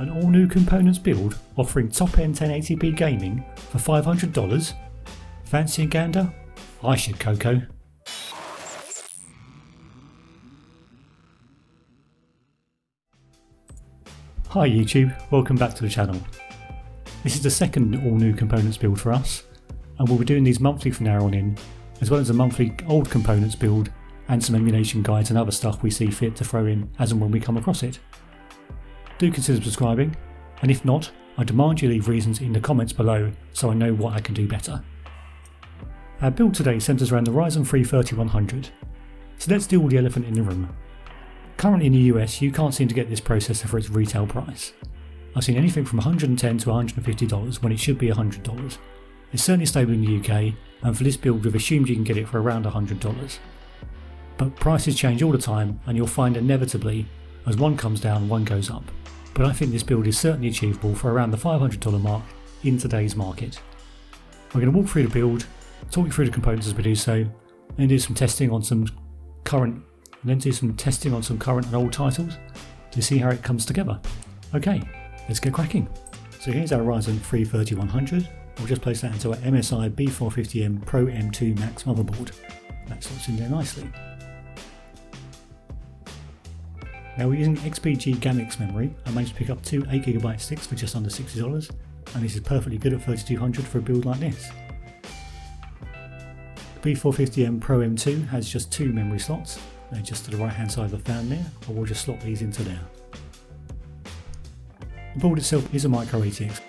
An all new components build offering top end 1080p gaming for $500? Fancy a gander? I should, Coco. Hi YouTube, welcome back to the channel. This is the second all new components build for us, and we'll be doing these monthly from now on in, as well as a monthly old components build and some emulation guides and other stuff we see fit to throw in as and when we come across it. Do consider subscribing, and if not, I demand you leave reasons in the comments below so I know what I can do better. Our build today centres around the Ryzen 3 3100, so let's deal with the elephant in the room. Currently in the US, you can't seem to get this processor for its retail price. I've seen anything from $110 to $150 when it should be $100. It's certainly stable in the UK, and for this build we've assumed you can get it for around $100. But prices change all the time, and you'll find inevitably, as one comes down, one goes up. But I think this build is certainly achievable for around the $500 mark in today's market. We're going to walk through the build, talk you through the components as we do so, and do some testing on some current and old titles to see how it comes together. Okay, let's get cracking. So here's our Ryzen 3 3100. We'll just place that into our MSI B450M Pro M2 Max motherboard. That slots in there nicely. Now we're using XPG Gammix memory. I managed to pick up two 8GB sticks for just under $60, and this is perfectly good at 3200 for a build like this. The B450M Pro M2 has just two memory slots. They're just to the right hand side of the fan there, or we'll just slot these into there. The board itself is a micro ATX.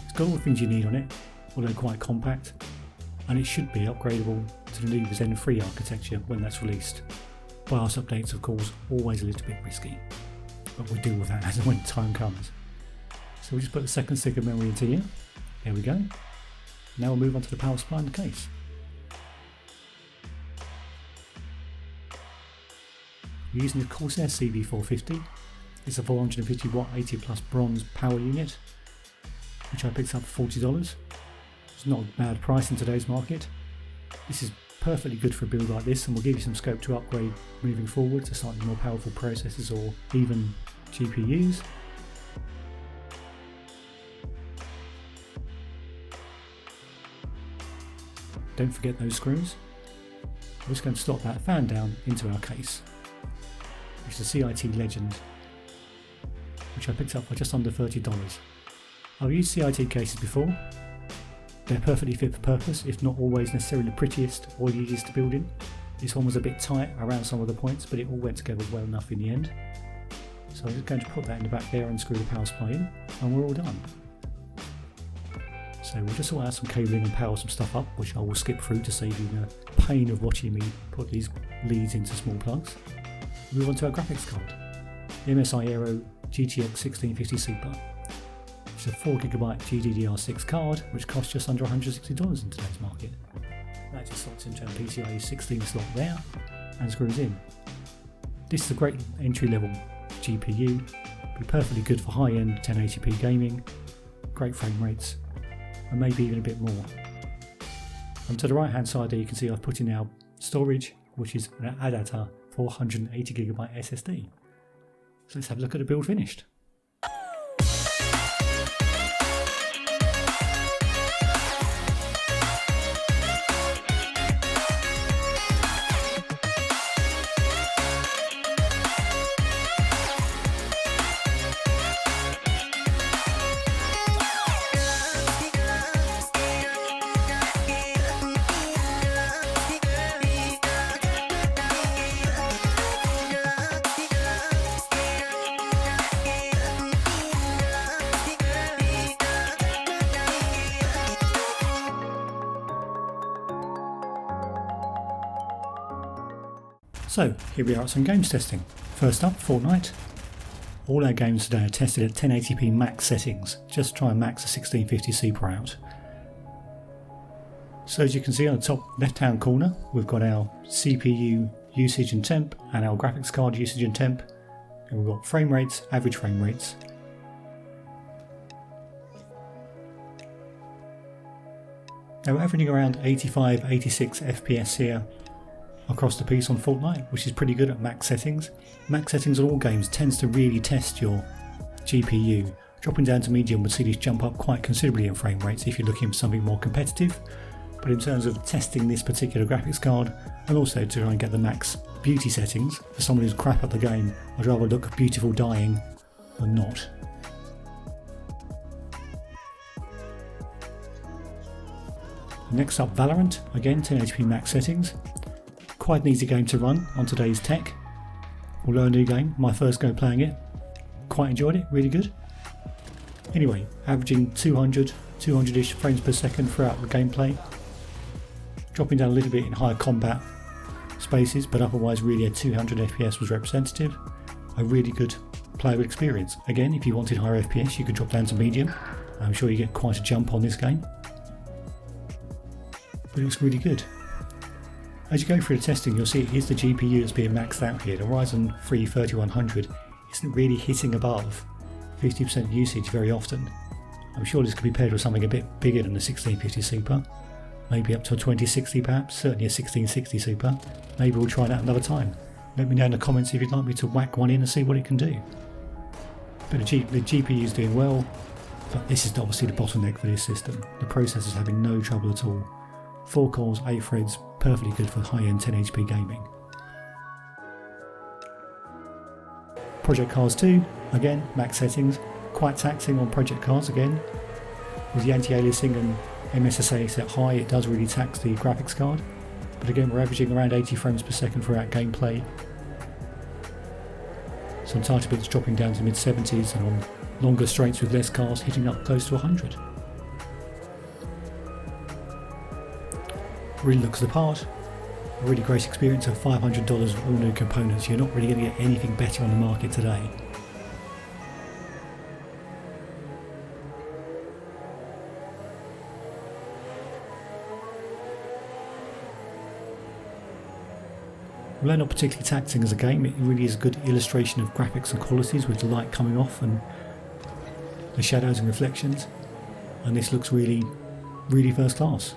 It's got all the things you need on it, although quite compact, and it should be upgradable to the new Zen 3 architecture when that's released. BIOS updates of course always a little bit risky, but we'll deal with that as and when time comes. So we'll just put the second stick of memory into here. There we go. Now we'll move on to the power supply in the case. We're using the Corsair CB450. It's a 450 watt 80 plus bronze power unit, which I picked up for $40. It's not a bad price in today's market. This is perfectly good for a build like this, and will give you some scope to upgrade moving forward to slightly more powerful processors or even GPUs. Don't forget those screws. We're just going to slot that fan down into our case, which is a CIT Legend, which I picked up for just under $30. I've used CIT cases before. They're perfectly fit for purpose, if not always necessarily the prettiest or the easiest to build in. This one was a bit tight around some of the points, but it all went together well enough in the end. So I'm just going to put that in the back there and screw the power supply in, and we're all done. So we'll just sort out some cabling and power some stuff up, which I will skip through to save you the pain of watching me put these leads into small plugs. Move on to our graphics card, the MSI Aero ITX 1650 Super. It's a 4GB GDDR6 card, which costs just under $160 in today's market. That just slots into our PCIe 16 slot there and screws in. This is a great entry-level GPU, be perfectly good for high-end 1080p gaming, great frame rates, and maybe even a bit more. And to the right-hand side there, you can see I've put in our storage, which is an ADATA 480GB SSD. So let's have a look at the build finished. So here we are at some games testing. First up, Fortnite. All our games today are tested at 1080p max settings, just to try and max the 1650 Super out. So as you can see on the top left hand corner, we've got our CPU usage and temp and our graphics card usage and temp, and we've got frame rates, average frame rates. Now we're averaging around 85, 86 FPS here across the piece on Fortnite, which is pretty good at max settings. Max settings on all games tends to really test your GPU. Dropping down to medium would see this jump up quite considerably in frame rates if you're looking for something more competitive, but in terms of testing this particular graphics card and also to try and get the max beauty settings, for someone who's crap at the game, I'd rather look beautiful dying than not. Next up, Valorant, again 1080p max settings. Quite an easy game to run on today's tech. Although a new game, my first go playing it, quite enjoyed it, really good. Anyway, averaging 200-ish frames per second throughout the gameplay. Dropping down a little bit in higher combat spaces, but otherwise really at 200 FPS was representative. A really good playable experience. Again, if you wanted higher FPS, you could drop down to medium. I'm sure you get quite a jump on this game. But it looks really good. As you go through the testing, you'll see it is the GPU that's being maxed out here. The Ryzen 3 3100 isn't really hitting above 50% usage very often. I'm sure this could be paired with something a bit bigger than the 1650 Super, maybe up to a 2060 perhaps, certainly a 1660 Super. Maybe we'll try that another time. Let me know in the comments if you'd like me to whack one in and see what it can do. But the GPU is doing well, but this is obviously the bottleneck for this system. The processor's having no trouble at all. 4 cores, 8 threads, perfectly good for high-end 1080p gaming. Project Cars 2, again, max settings, quite taxing on project cards again. With the anti-aliasing and MSI set high, it does really tax the graphics card. But again, we're averaging around 80 frames per second throughout gameplay. Some tighter bits dropping down to mid-70s, and on longer straights with less cars hitting up close to 100. Really looks the part. A really great experience of $500 of all new components. You're not really going to get anything better on the market today. Although not particularly taxing as a game, it really is a good illustration of graphics and qualities with the light coming off and the shadows and reflections, and this looks really, really first class.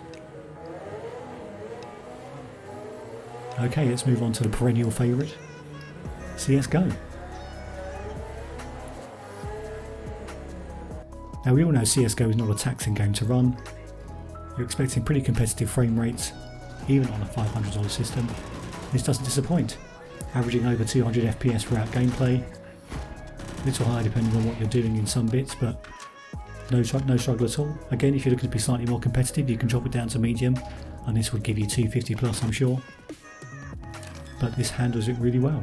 Okay, let's move on to the perennial favourite, CSGO. Now we all know CSGO is not a taxing game to run. You're expecting pretty competitive frame rates, even on a $500 system. This doesn't disappoint, averaging over 200 FPS throughout gameplay. A little higher depending on what you're doing in some bits, but no struggle at all. Again, if you're looking to be slightly more competitive, you can drop it down to medium, and this would give you 250 plus, I'm sure. But this handles it really well.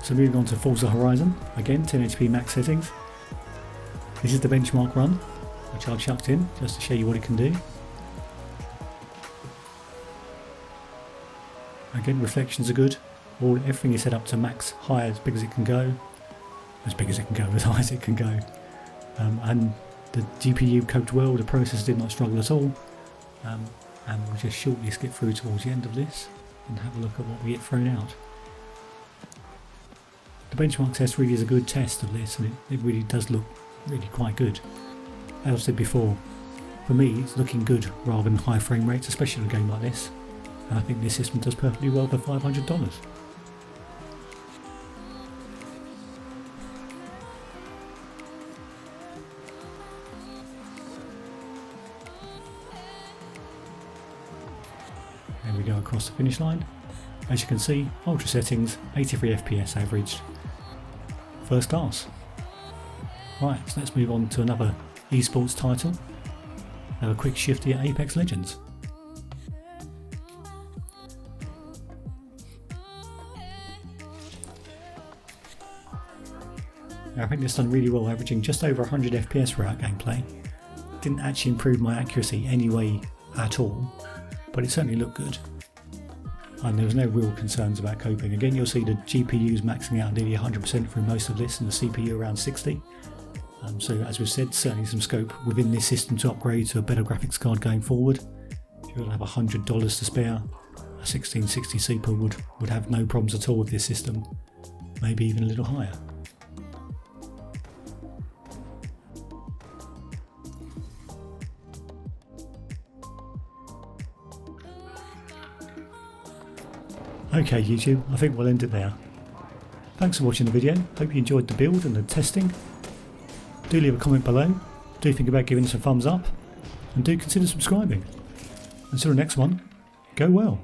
So moving on to Forza Horizon, again 1080p max settings. This is the benchmark run, which I've chucked in just to show you what it can do. Again, reflections are good. Everything is set up to max high, as big as it can go. As big as it can go, as high as it can go. And the GPU coped well, the processor did not struggle at all. And we'll just shortly skip through towards the end of this and have a look at what we get thrown out. The benchmark test really is a good test of this, and it really does look really quite good. As I said before, for me it's looking good rather than high frame rates, especially in a game like this. And I think this system does perfectly well for $500. And we go across the finish line. As you can see, ultra settings, 83 FPS averaged, first class. Right, so let's move on to another esports title. Have a quick shift here, Apex Legends. Now, I think this done really well, averaging just over 100 FPS throughout gameplay. Didn't actually improve my accuracy anyway at all, but it certainly looked good. And there was no real concerns about coping. Again, you'll see the GPU's maxing out nearly 100% through most of this, and the CPU around 60. So as we've said, certainly some scope within this system to upgrade to a better graphics card going forward. If you'll have $100 to spare, a 1660 Super would have no problems at all with this system, maybe even a little higher. Okay YouTube, I think we'll end it there. Thanks for watching the video, hope you enjoyed the build and the testing. Do leave a comment below, do think about giving us a thumbs up, and do consider subscribing. Until the next one, go well.